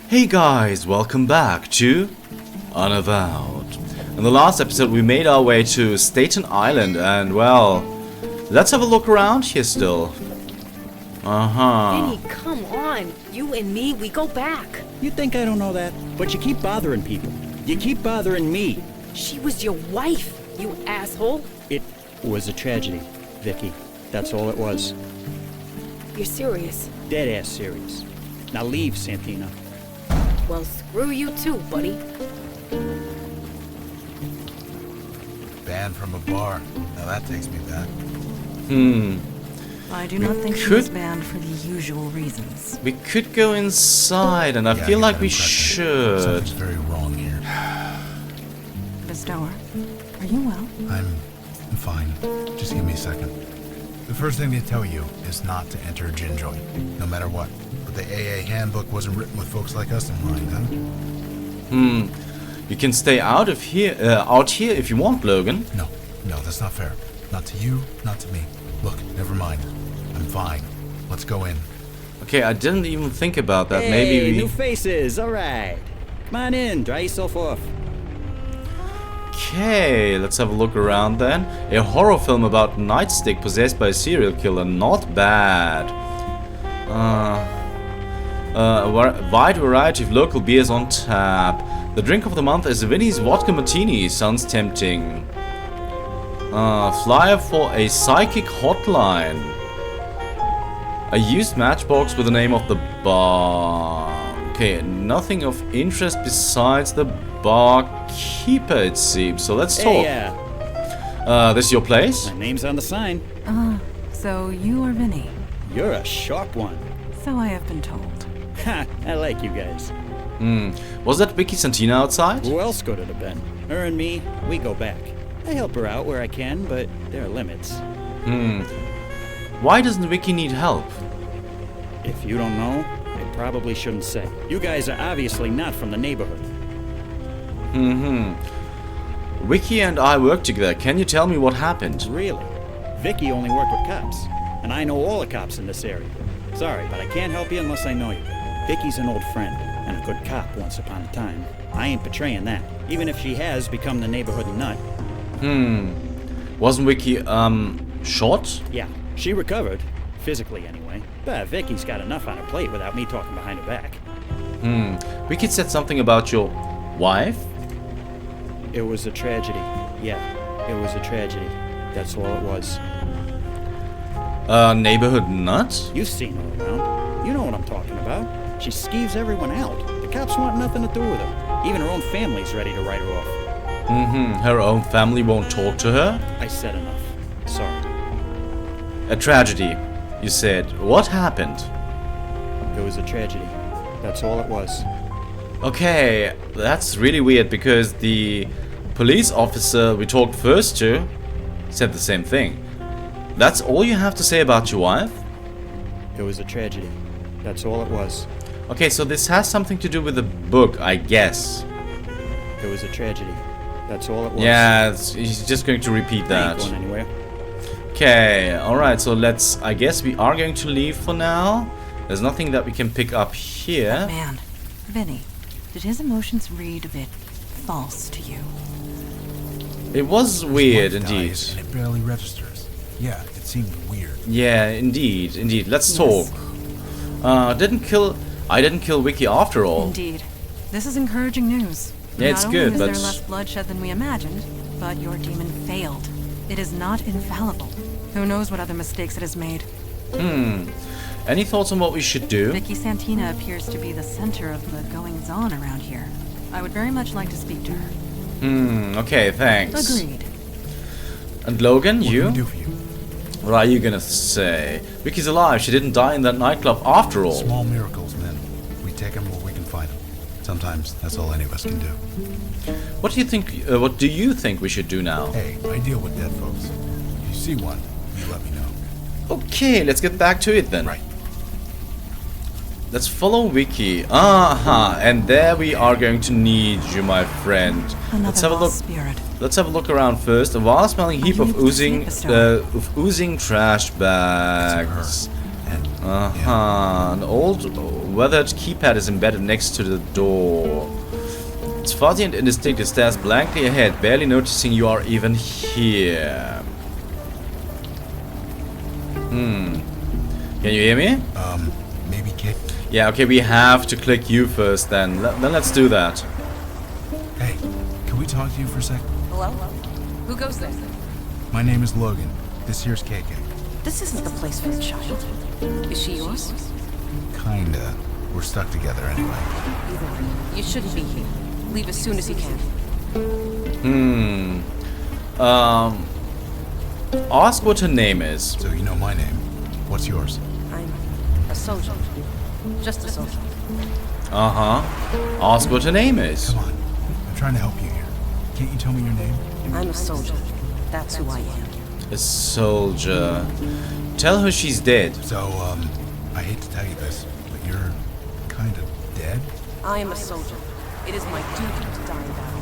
Hey guys, welcome back to Unavowed. In the last episode we made our way to Staten Island and well, let's have a look around here still. Vinny, come on. You and me, we go back. You think I don't know that? But you keep bothering people. You keep bothering me. She was your wife, you asshole. It was a tragedy, Vicki. That's all it was. You're serious? Dead-ass serious. Now leave, Santina. Well, screw you too, buddy. Banned from a bar. Now that takes me back. I do not think she was banned for the usual reasons. We could go inside and I Yeah, feel I get like that we impression. should. Something's very wrong here. Bestower, are you well? I'm fine. Just give me a second. The first thing they tell you is not to enter a gin joint, no matter what. But the AA handbook wasn't written with folks like us in mind, huh? You can stay out here if you want, Logan. No, that's not fair. Not to you, not to me. Look, never mind. I'm fine. Let's go in. Okay, I didn't even think about that. Hey, Maybe we... new faces. All right. Come on in. Dry yourself off. Okay, let's have a look around then. A horror film about a nightstick possessed by a serial killer. Not bad. A wide variety of local beers on tap. The drink of the month is Vinny's vodka martini. Sounds tempting. Flyer for a psychic hotline. A used matchbox with the name of the bar. Okay, nothing of interest besides the barkeeper, it seems. So let's talk. Hey, This your place? my name's on the sign. So you are Vinny. You're a sharp one. So I have been told. Ha, I like you guys. Was that Vicki Santina outside? Who else could it have been? Her and me, we go back. I help her out where I can, but there are limits. Why doesn't Vicki need help? If you don't know, I probably shouldn't say. You guys are obviously not from the neighborhood. Vicki and I work together. Can you tell me what happened? Really? Vicki only worked with cops, and I know all the cops in this area. Sorry, but I can't help you unless I know you. Vicki's an old friend, and a good cop once upon a time. I ain't betraying that, even if she has become the neighborhood nut. Wasn't Vicki, shot? Yeah, she recovered, physically anyway. But Vicki's got enough on her plate without me talking behind her back. Vicki said something about your wife? It was a tragedy. Yeah, it was a tragedy. That's all it was. Neighborhood nut? You've seen her around. You know what I'm talking about. She skeeves everyone out. The cops want nothing to do with her. Even her own family's ready to write her off. Her own family won't talk to her? I said enough. Sorry. A tragedy, you said. What happened? It was a tragedy. That's all it was. Okay, that's really weird because the police officer we talked first to said the same thing. That's all you have to say about your wife? It was a tragedy. That's all it was. Okay, so this has something to do with the book, I guess. It was a tragedy. That's all it was. Yeah, he's just going to repeat I ain't that. going anywhere. Okay, alright, so I guess we are going to leave for now. There's nothing that we can pick up here. Man, Vinny, did his emotions read a bit false to you? It was weird, Wife indeed. dies and it barely registers. Yeah, it seemed weird. Yeah, indeed. Let's talk. I didn't kill Vicki after all. Indeed. This is encouraging news. Yeah, it's Not good, only is but... there less bloodshed than we imagined, but your demon failed. It is not infallible. Who knows what other mistakes it has made? Any thoughts on what we should do? Vicki Santina appears to be the center of the goings-on around here. I would very much like to speak to her. Okay, thanks. Agreed. And Logan, What can you? we do for you? What are you gonna say? Vicki's alive, she didn't die in that nightclub after all. Small miracles, man. We take them where we can find them. Sometimes that's all any of us can do. What do you think we should do now? Hey, I deal with dead folks. If you see one, you let me know. Okay, let's get back to it then. Right. Let's follow Vicki. And there we are going to need you, my friend. Let's have a look. Spirit. Let's have a look around first. A vast smelling heap of unable to sleep, oozing trash bags. And An old weathered keypad is embedded next to the door. It's fuzzy and indistinct. It stares blankly ahead, barely noticing you are even here. Can you hear me? Maybe kick. Yeah, okay, we have to click you first then. Then let's do that. Hey, can we talk to you for a sec? Hello? Who goes there? My name is Logan. This here's KK. This isn't the place for a child. Is she yours? Kinda. We're stuck together anyway. Either way, you shouldn't be here. Leave as soon as you can. Ask what her name is. So you know my name. What's yours? I'm a soldier. Just a soldier. Ask what her name is. Come on. I'm trying to help you here. Can't you tell me your name? I'm a soldier. That's who I am. A soldier. Tell her she's dead. So, I hate to tell you this, but you're kinda dead? I am a soldier. It is my duty to die in battle.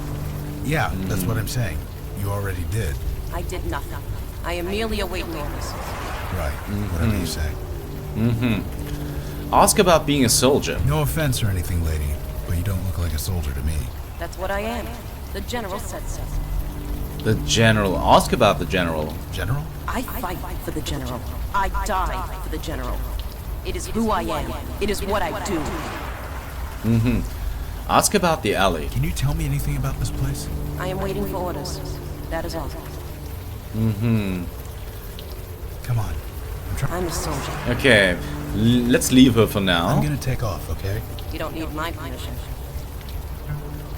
Yeah, that's what I'm saying. You already did. I did nothing. I am merely awaiting orders. Right. Whatever you say. Ask about being a soldier. No offense or anything, lady, but you don't look like a soldier to me. That's what I am. The general said so. The general. Ask about the general. General? I fight for the general. I die for the general. It is who I am. It is what I do. Ask about the alley. Can you tell me anything about this place? I am waiting for orders. That is all. Come on. I'm a soldier. Okay, let's leave her for I'm now. gonna take off, okay? You don't need my permission.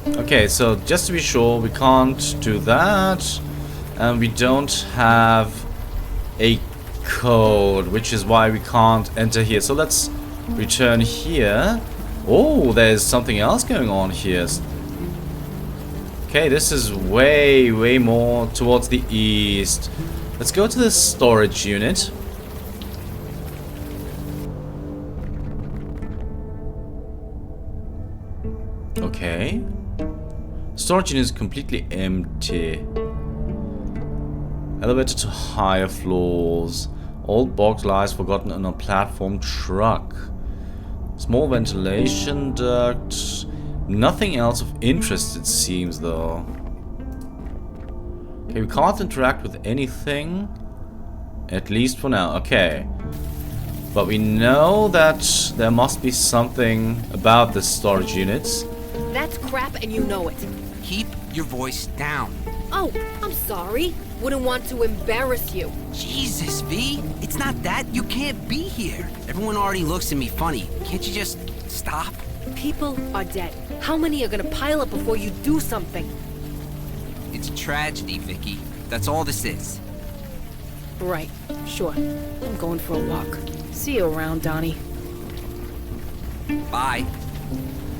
Okay, so just to be sure, we can't do that. And we don't have a code, which is why we can't enter here. So let's return here. Oh, there's something else going on here. Okay, this is way, way more towards the east. Let's go to the storage unit. Okay. Storage unit is completely empty. Elevator to higher floors. Old box lies forgotten on a platform truck. Small ventilation duct. Nothing else of interest, it seems, though. Okay, we can't interact with anything. At least for now. Okay. But we know that there must be something about the storage units. That's crap and you know it. Keep your voice down. Oh, I'm sorry. Wouldn't want to embarrass you. Jesus, V. It's not that. You can't be here. Everyone already looks at me funny. Can't you just stop? People are dead. How many are gonna pile up before you do something? It's a tragedy, Vicki. That's all this is. Right, sure. I'm going for a walk. See you around, Donnie. Bye.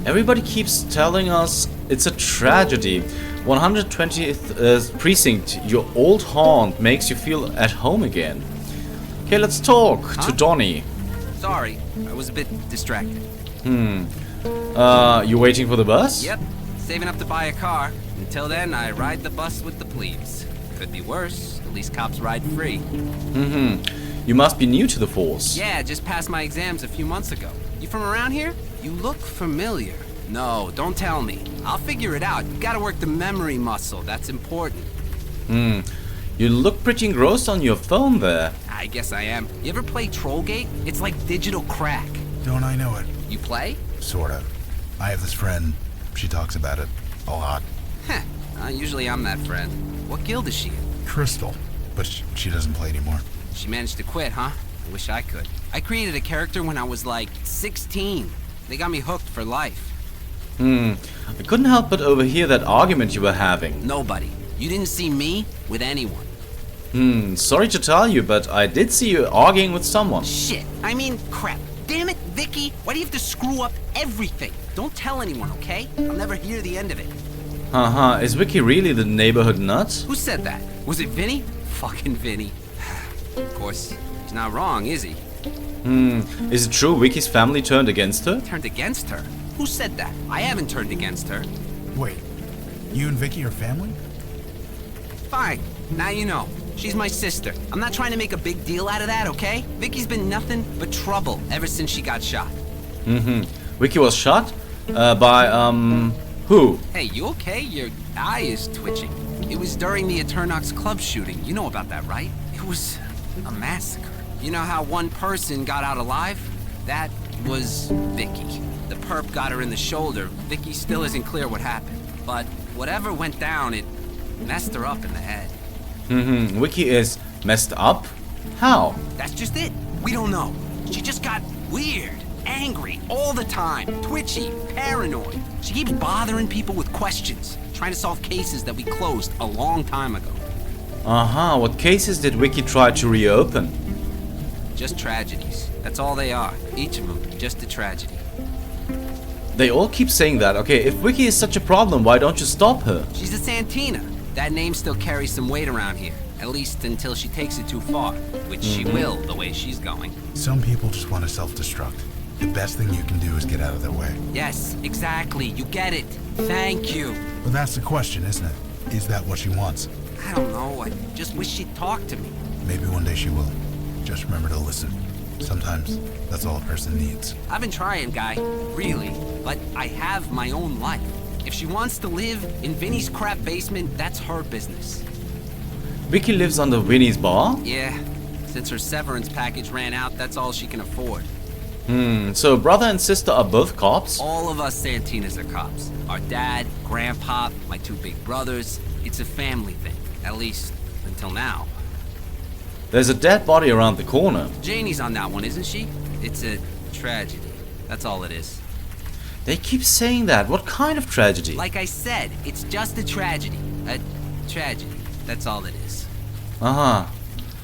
Everybody keeps telling us it's a tragedy. 120th precinct, your old haunt makes you feel at home again. Okay, let's talk to Donnie. Sorry, I was a bit distracted. You waiting for the bus? Yep, saving up to buy a car. Until then, I ride the bus with the plebes. Could be worse. At least cops ride free. You must be new to the force. Yeah, just passed my exams a few months ago. You from around here? You look familiar. No, don't tell me. I'll figure it out. You gotta work the memory muscle. That's important. You look pretty engrossed on your phone there. I guess I am. You ever play Trollgate? It's like digital crack. Don't I know it? You play? Sort of. I have this friend. She talks about it a lot. Heh. Usually I'm that friend. What guild is she in? Crystal. But she doesn't play anymore. She managed to quit, huh? I wish I could. I created a character when I was like 16. They got me hooked for life. I couldn't help but overhear that argument you were having. Nobody. You didn't see me with anyone. Sorry to tell you, but I did see you arguing with someone. Shit. I mean, crap. Damn it, Vicki. Why do you have to screw up everything? Don't tell anyone, okay? I'll never hear the end of it. Is Vicki really the neighborhood nut? Who said that? Was it Vinny? Fucking Vinny. Of course, he's not wrong, is he? Is it true Vicki's family turned against her? Turned against her? Who said that? I haven't turned against her. Wait, you and Vicki are family? Fine. Now you know. She's my sister. I'm not trying to make a big deal out of that, okay? Vicky's been nothing but trouble ever since she got shot. Vicki was shot? Who? Hey, you okay? Your eye is twitching. It was during the Eternox club shooting. You know about that, right? It was a massacre. You know how one person got out alive? That was Vicki. The perp got her in the shoulder. Vicki still isn't clear what happened. But whatever went down, it messed her up in the head. Vicki is messed up? How? That's just it. We don't know. She just got weird, angry all the time, twitchy, paranoid. She keeps bothering people with questions, trying to solve cases that we closed a long time ago. What cases did Vicki try to reopen? Just tragedies. That's all they are. Each of them, just a tragedy. They all keep saying that. Okay, if Vicki is such a problem, why don't you stop her? She's a Santina. That name still carries some weight around here. At least until she takes it too far. Which she will, the way she's going. Some people just want to self-destruct. The best thing you can do is get out of their way. Yes, exactly. You get it. Thank you. But that's the question, isn't it? Is that what she wants? I don't know. I just wish she'd talk to me. Maybe one day she will. Just remember to listen. Sometimes that's all a person needs. I've been trying, guy. Really. But I have my own life. If she wants to live in Vinny's crap basement, that's her business. Vicki lives under Vinny's bar? Yeah. Since her severance package ran out, that's all she can afford. So brother and sister are both cops? All of us Santinas are cops. Our dad, grandpa, my two big brothers. It's a family thing. At least, until now. There's a dead body around the corner. Janie's on that one, isn't she? It's a tragedy. That's all it is. They keep saying that. What kind of tragedy? Like I said, it's just a tragedy. A tragedy. That's all it is.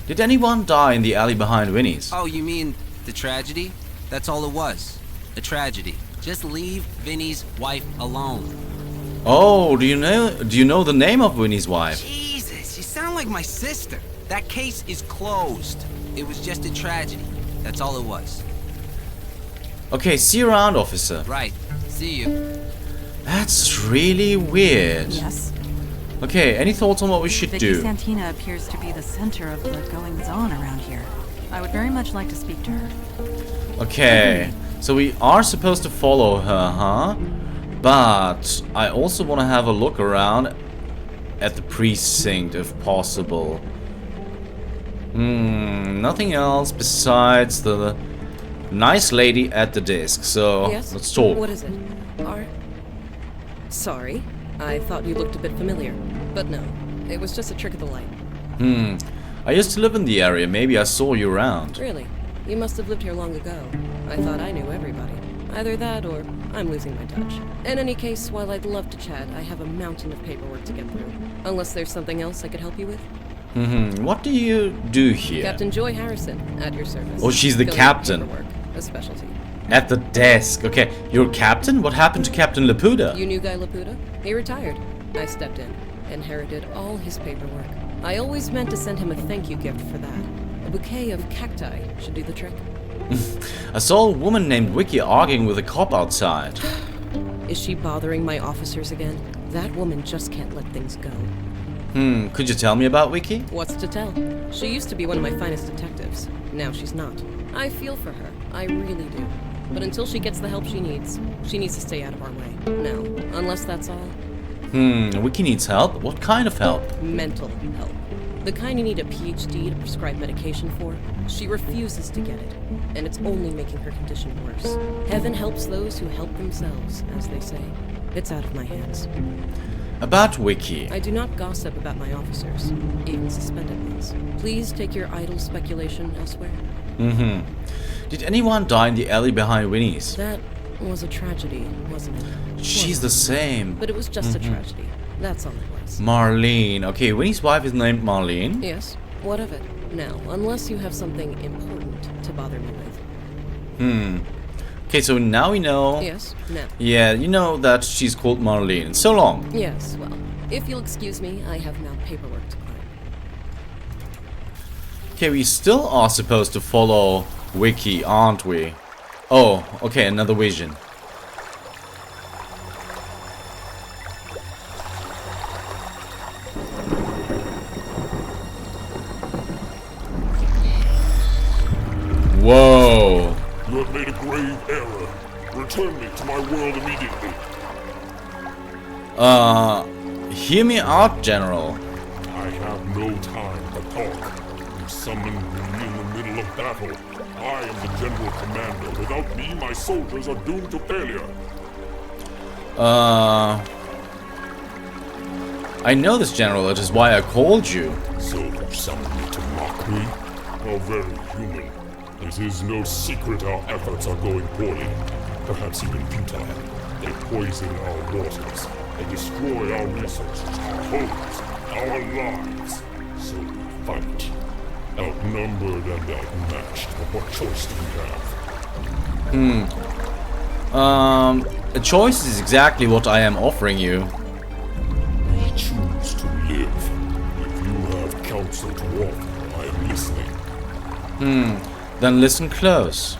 Did anyone die in the alley behind Vinny's? Oh, you mean the tragedy? That's all it was. A tragedy. Just leave Vinny's wife alone. Oh, do you know the name of Vinny's wife? Jesus, you sound like my sister. That case is closed. It was just a tragedy. That's all it was. Okay, see you around, officer. Right. See you. That's really weird. Yes. Okay, any thoughts on what we should Vicki do? Santina appears to be the center of the goings-on around here. I would very much like to speak to her. Okay, so we are supposed to follow her, huh? But I also want to have a look around at the precinct if possible. Nothing else besides the nice lady at the desk, so Yes? let's talk. What is it? Sorry. I thought you looked a bit familiar. But no, it was just a trick of the light. I used to live in the area, maybe I saw you around. Really? You must have lived here long ago. I thought I knew everybody. Either that or I'm losing my touch. In any case, while I'd love to chat, I have a mountain of paperwork to get through. Unless there's something else I could help you with? What do you do here? Captain Joy Harrison, at your service. Oh, she's the Filling captain. Paperwork, a specialty. At the desk. Okay, you're captain? What happened to Captain Laputa? You knew Guy Laputa? He retired. I stepped in, inherited all his paperwork. I always meant to send him a thank you gift for that. A bouquet of cacti should do the trick. I saw a woman named Vicki arguing with a cop outside. Is she bothering my officers again? That woman just can't let things go. Could you tell me about Vicki? What's to tell? She used to be one of my finest detectives. Now she's not. I feel for her. I really do. But until she gets the help she needs to stay out of our way. Now, unless that's all, Vicki needs help? What kind of help? mental help. The kind you need a PhD to prescribe medication for. She refuses to get it, and it's only making her condition worse. Heaven helps those who help themselves, as they say. It's out of my hands. About Vicki. I do not gossip about my officers, even suspended ones. Please take your idle speculation elsewhere. Did anyone die in the alley behind Vinny's? That was a tragedy, wasn't it? She's the same. But it was just a tragedy. That's all it was. Marlene. Okay, Vinny's wife is named Marlene. Yes, what of it? Now, unless you have something important to bother me with. Okay, so now we know. Yes, now. Yeah, you know that she's called Marlene. So long. Yes, well, if you'll excuse me, I have now paperwork to climb. Okay, we still are supposed to follow Vicki, aren't we? Oh, okay, another vision. my world immediately. Hear me out, General. I have no time to talk. You summoned me in the middle of battle. I am the General Commander. Without me, my soldiers are doomed to failure. I know this, General. It is why I called you. So you summoned me to mock me? How very human. It is no secret our efforts are going poorly. Perhaps even futile. They poison our waters. They destroy our resources, our homes, our lives. So we fight. Outnumbered and outmatched. But what choice do we have? A choice is exactly what I am offering you. We choose to live. If you have counsel to offer, I am listening. Then listen close.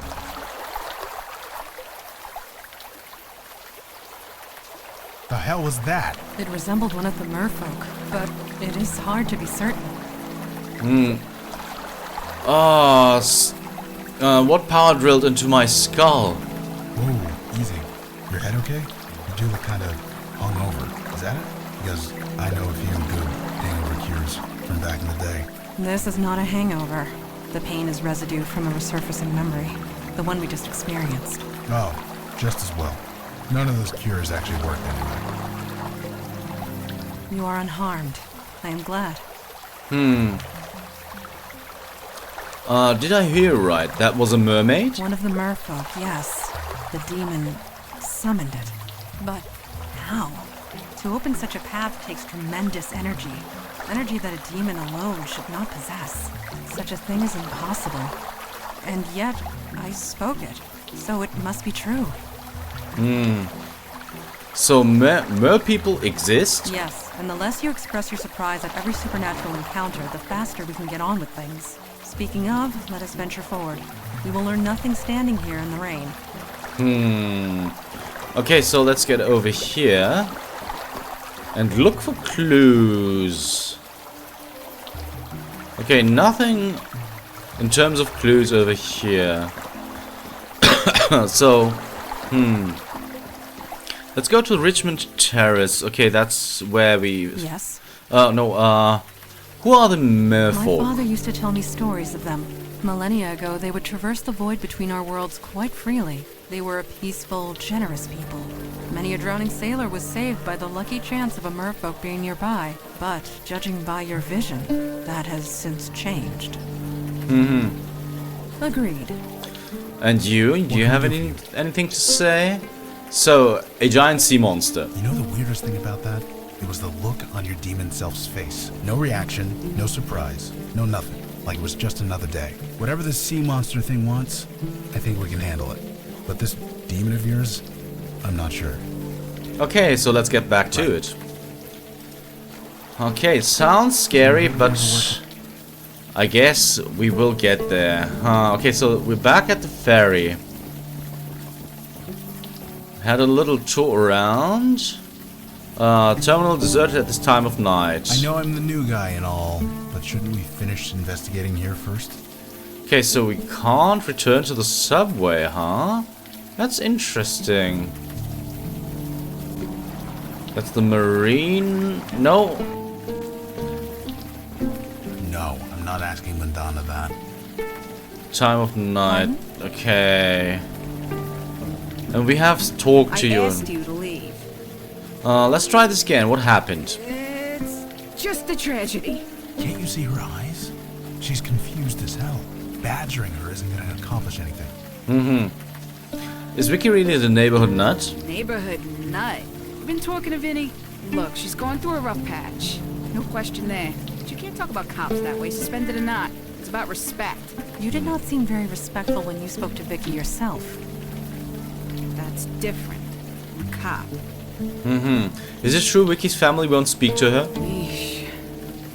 The hell was that? It resembled one of the merfolk, but it is hard to be certain. What power drilled into my skull? Whoa, easy. Your head okay? You do look kind of hungover. Is that it? Because I know a few good hangover cures from back in the day. This is not a hangover. The pain is residue from a resurfacing memory, the one we just experienced. Oh, just as well. None of those cures actually worked anyway. You are unharmed. I am glad. Did I hear right? That was a mermaid? One of the merfolk, yes. The demon summoned it. But how? To open such a path takes tremendous energy. Energy that a demon alone should not possess. Such a thing is impossible. And yet, I spoke it. So it must be true. So mer people exist? Yes, and the less you express your surprise at every supernatural encounter, the faster we can get on with things. Speaking of, let us venture forward. We will learn nothing standing here in the rain. Okay, so let's get over here. And look for clues. Okay, nothing in terms of clues over here. So, let's go to Richmond Terrace. Okay, that's where we... Yes? No, who are the My merfolk? father used to tell me stories of them. Millennia ago, they would traverse the void between our worlds quite freely. They were a peaceful, generous people. Many a drowning sailor was saved by the lucky chance of a merfolk being nearby. But, judging by your vision, that has since changed. Agreed. And you? Do you have anything to say? So, a giant sea monster. You know the weirdest thing about that? It was the look on your demon self's face. No reaction, no surprise, no nothing. Like it was just another day. Whatever this sea monster thing wants, I think we can handle it. But this demon of yours, I'm not sure. Okay, so let's get back to it. Okay, sounds scary, but I guess we will get there. Okay, so we're back at the ferry. Had a little tour around. Terminal deserted at this time of night. I know I'm the new guy and all, but shouldn't we finish investigating here first? Okay, so we can't return to the subway, huh? That's interesting. That's the marine... No. No, I'm not asking Madonna that. Time of night. Okay. And we have talked to you. I asked you to leave. Let's try this again. What happened? It's just a tragedy. Can't you see her eyes? She's confused as hell. Badgering her isn't going to accomplish anything. Is Vicki really the neighborhood nut? Neighborhood nut. You been talking to Vinny? Look, she's going through a rough patch. No question there. But you can't talk about cops that way, suspended or not. It's about respect. You did not seem very respectful when you spoke to Vicki yourself. That's different. I'm a cop. Is it true Vicki's family won't speak to her? Eesh.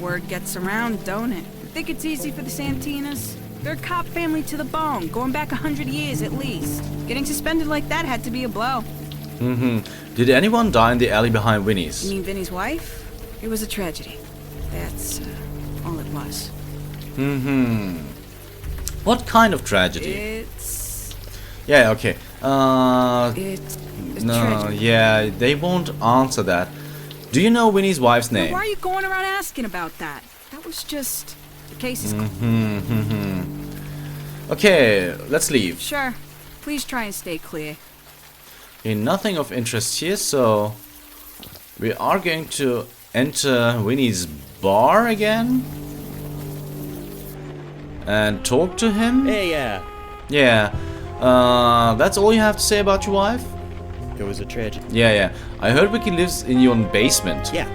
Word gets around, don't it? Think it's easy for the Santinas? They're a cop family to the bone, going back 100 years at least. Getting suspended like that had to be a blow. Did anyone die in the alley behind Winnie's? You mean Vinny's wife? It was a tragedy. That's all it was. What kind of tragedy? It's... Yeah, okay. It's It's No, tragic. yeah, they won't answer that. Do you know Winnie's wife's Now, name? why are you going around asking about that? That was just... The case is... Okay, let's leave. Sure. Please try and stay clear. Okay, nothing of interest here, so we are going to enter Winnie's bar again and talk to him. Hey, Yeah. That's all you have to say about your wife? it was a tragedy. Yeah. I heard Vicki lives in your basement. Yeah,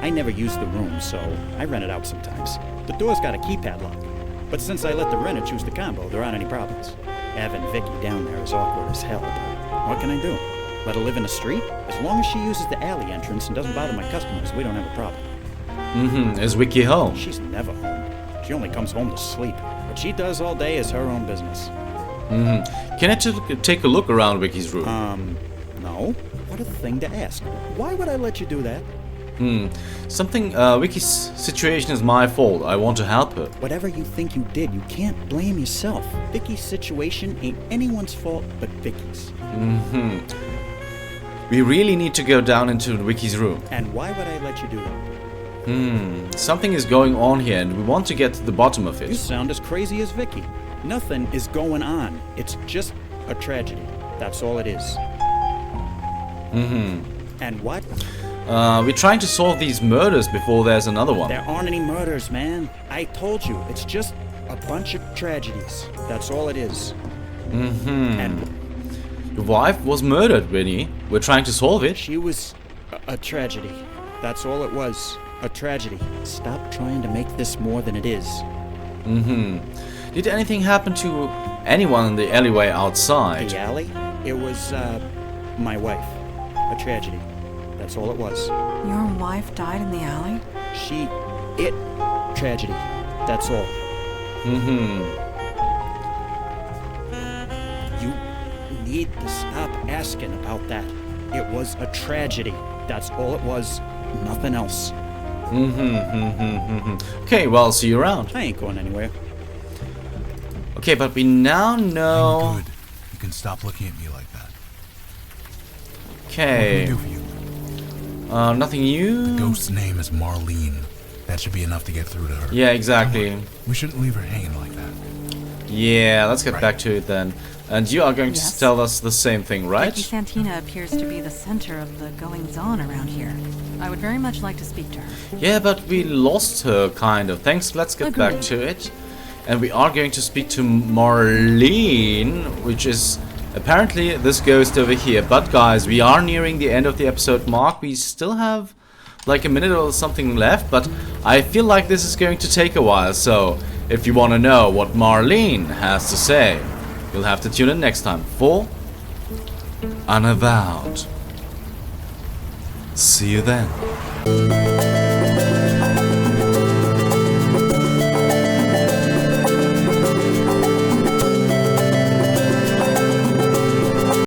I never use the room, so I rent it out sometimes. The door's got a keypad lock, but since I let the renter choose the combo, there aren't any problems. Having Vicki down there is awkward as hell, but what can I do? Let her live in the street? As long as she uses the alley entrance and doesn't bother my customers, we don't have a problem. Is Vicki home? She's never home. She only comes home to sleep. What she does all day is her own business. Can I take a look around Vicki's room? No? What a thing to ask. Why would I let you do that? Vicki's situation is my fault. I want to help her. Whatever you think you did, you can't blame yourself. Vicki's situation ain't anyone's fault but Vicki's. We really need to go down into Vicki's room. And why would I let you do that? Something is going on here and we want to get to the bottom of You it. sound as crazy as Vicki. Nothing is going on. It's just a tragedy. That's all it is. And what? We're trying to solve these murders before there's another one. There aren't any murders, man. I told you, it's just a bunch of tragedies. That's all it is. And Your wife was murdered, Vinny. We're trying to solve it. she was a tragedy. That's all it was. A tragedy. Stop trying to make this more than it is. Did anything happen to anyone in the alleyway outside? The alley? It was, my wife. A tragedy. That's all it was. Your wife died in the alley? Tragedy. That's all. You need to stop asking about that. It was a tragedy. That's all it was. Nothing else. Okay, well, see you around. I ain't going anywhere. Okay, but we now know... Good. You can stop looking at me like that. What can Okay. I do for you? Nothing new? Ghost's name is Marlene. That should be enough to get through to her. Yeah, exactly. We shouldn't leave her hanging like that. Yeah, let's get Right. back to it then. And you are going Yes. to tell us the same thing, right? Vicki Santina appears to be the center of the goings-on around here. I would very much like to speak to her. Yeah, but we lost her, kind of. Thanks, let's get back Agreed. to it. And we are going to speak to Marlene, which is apparently this ghost over here. But guys, we are nearing the end of the episode mark. We still have like a minute or something left, but I feel like this is going to take a while. So if you want to know what Marlene has to say, you'll have to tune in next time for Unavowed. See you then.